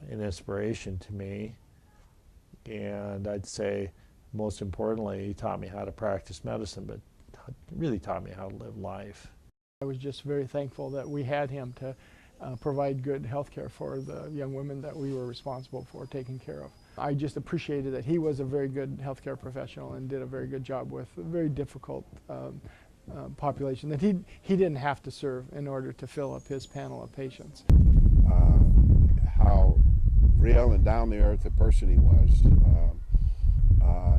an inspiration to me. And I'd say, most importantly, he taught me how to practice medicine, but really taught me how to live life. I was just very thankful that we had him to provide good health care for the young women that we were responsible for taking care of. I just appreciated that he was a very good healthcare professional and did a very good job with a very difficult population that he didn't have to serve in order to fill up his panel of patients. How real and down the earth a person he was,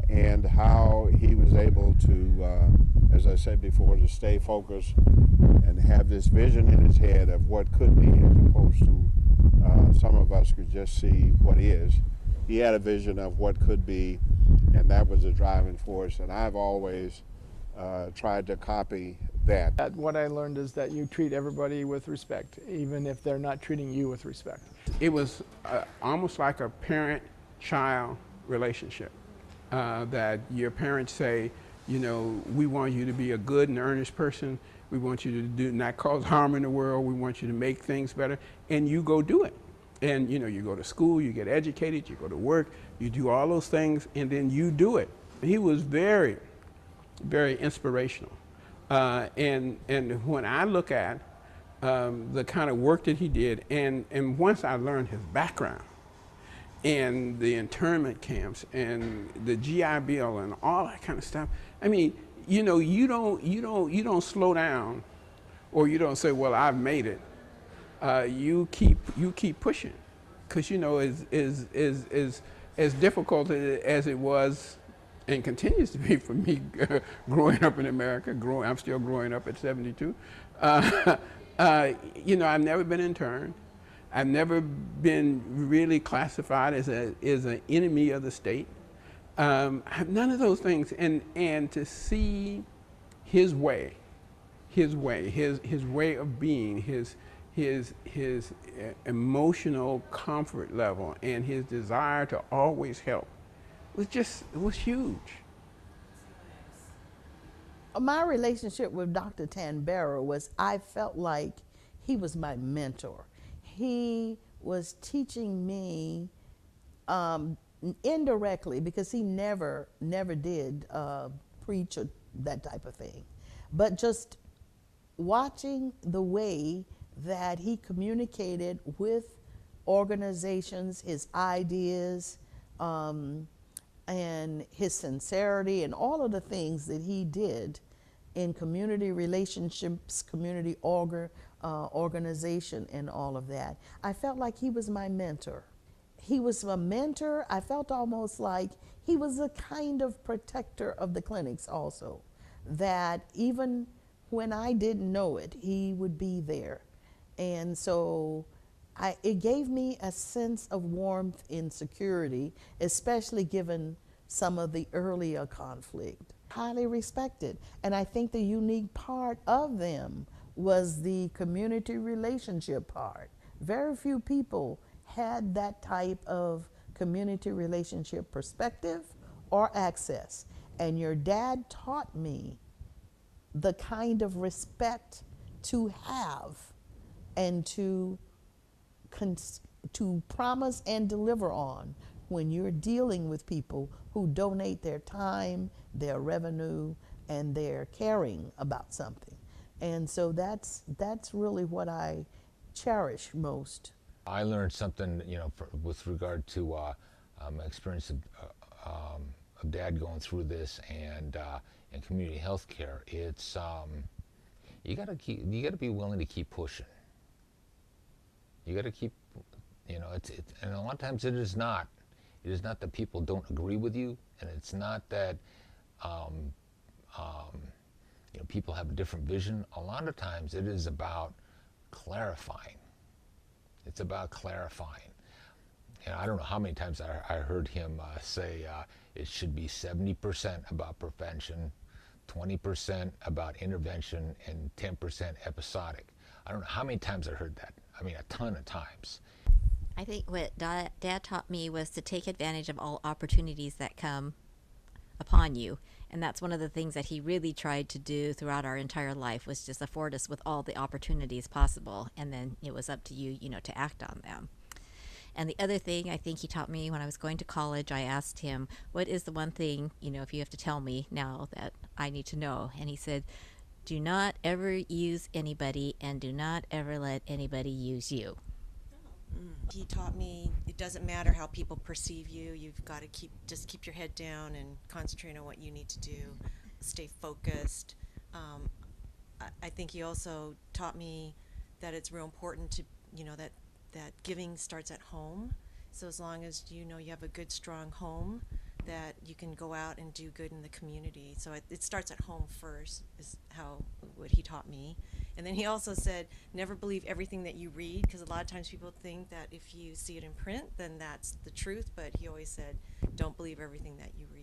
and how he was able to, as I said before, to stay focused and have this vision in his head of what could be, as opposed to some of us could just see what is. He had a vision of what could be, and that was a driving force, and I've always tried to copy that. What I learned is that you treat everybody with respect, even if they're not treating you with respect. It was almost like a parent-child relationship, that your parents say, you know, we want you to be a good and earnest person. We want you to not cause harm in the world. We want you to make things better, and you go do it. And you know, you go to school, you get educated, you go to work, you do all those things, and then you do it. He was very, very inspirational. And when I look at the kind of work that he did, and once I learned his background, and the internment camps, and the GI Bill, and all that kind of stuff, I mean, you know, you don't slow down, or you don't say, well, I've made it. You keep pushing, because you know, as difficult as it was and continues to be for me growing up in America. I'm still growing up at 72. You know, I've never been interned. I've never been really classified as an enemy of the state. None of those things, and to see his way of being, his emotional comfort level, and his desire to always help it was huge. My relationship with Dr. Tambera was, I felt like he was my mentor. He was teaching me indirectly, because he never did preach or that type of thing, but just watching the way that he communicated with organizations, his ideas, and his sincerity, and all of the things that he did in community relationships, community organization, and all of that. I felt like he was my mentor. He was a mentor. I felt almost like he was a kind of protector of the clinics also, that even when I didn't know it, he would be there. And so it gave me a sense of warmth and security, especially given some of the earlier conflict. Highly respected. And I think the unique part of them was the community relationship part. Very few people had that type of community relationship perspective or access. And your dad taught me the kind of respect to have and to promise and deliver on when you're dealing with people who donate their time, their revenue, and they're caring about something. And so that's really what I cherish most. I learned something, you know, with regard to my experience of Dad going through this, and community health care. It's you got to be willing to keep pushing. You got to keep, you know, and a lot of times it is not that people don't agree with you, and it's not that you know, people have a different vision. A lot of times it is about clarifying. It's about clarifying. And I don't know how many times I heard him say it should be 70% about prevention, 20% about intervention, and 10% episodic. I don't know how many times I heard that. I mean, a ton of times. I think what Dad taught me was to take advantage of all opportunities that come upon you. And that's one of the things that he really tried to do throughout our entire life, was just afford us with all the opportunities possible. And then it was up to you, you know, to act on them. And the other thing I think he taught me when I was going to college, I asked him, what is the one thing, if you have to tell me now that I need to know? And he said, do not ever use anybody and do not ever let anybody use you. He taught me it doesn't matter how people perceive you. You've got to keep your head down and concentrate on what you need to do. Stay focused. I think he also taught me that it's real important to, that giving starts at home. So as long as you have a good, strong home, that you can go out and do good in the community. So it starts at home first, is what he taught me. And then he also said, never believe everything that you read, because a lot of times people think that if you see it in print, then that's the truth. But he always said, don't believe everything that you read.